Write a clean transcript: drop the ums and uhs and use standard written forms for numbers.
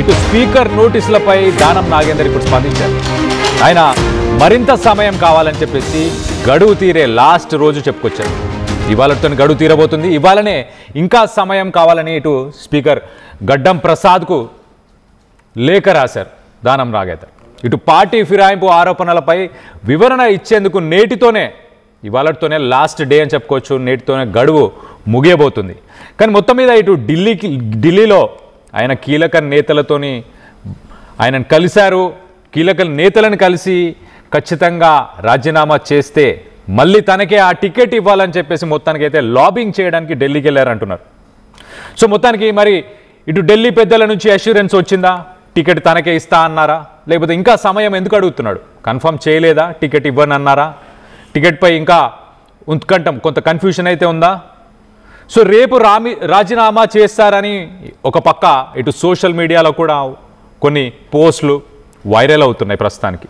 ఇటు స్పీకర్ నోటీసులపై దానం నాగేందర్ ఇప్పుడు స్పందించారు. ఆయన మరింత సమయం కావాలని చెప్పేసి గడువు తీరే లాస్ట్ రోజు చెప్పుకొచ్చారు. ఇవాళతో గడువు తీరబోతుంది, ఇవాళనే ఇంకా సమయం కావాలని ఇటు స్పీకర్ గడ్డం ప్రసాద్కు లేఖ రాశారు దానం నాగేందర్. ఇటు పార్టీ ఫిరాయింపు ఆరోపణలపై వివరణ ఇచ్చేందుకు ఇవాళతోనే లాస్ట్ డే అని చెప్పుకోవచ్చు. నేటితోనే గడువు ముగియబోతుంది. కానీ మొత్తం మీద ఇటు ఢిల్లీలో ఆయన కీలక నేతలతోని ఆయనను కలిశారు. కీలక నేతలను కలిసి ఖచ్చితంగా రాజీనామా చేస్తే మళ్ళీ తనకే ఆ టికెట్ ఇవ్వాలని చెప్పేసి మొత్తానికైతే లాబింగ్ చేయడానికి ఢిల్లీకి వెళ్ళారంటున్నారు. సో మొత్తానికి మరి ఇటు ఢిల్లీ పెద్దల నుంచి అష్యూరెన్స్ వచ్చిందా? టికెట్ తనకే ఇస్తా అన్నారా? లేకపోతే ఇంకా సమయం ఎందుకు అడుగుతున్నాడు? కన్ఫర్మ్ చేయలేదా? టికెట్ ఇవ్వనన్నారా? టికెట్పై ఇంకా ఉత్కంఠం, కొంత కన్ఫ్యూషన్ అయితే ఉందా? సో రేపు రాజీనామా చేస్తారని ఒక పక్క ఇటు సోషల్ మీడియాలో కూడా కొన్ని పోస్టులు వైరల్ అవుతున్నాయి ప్రస్తుతానికి.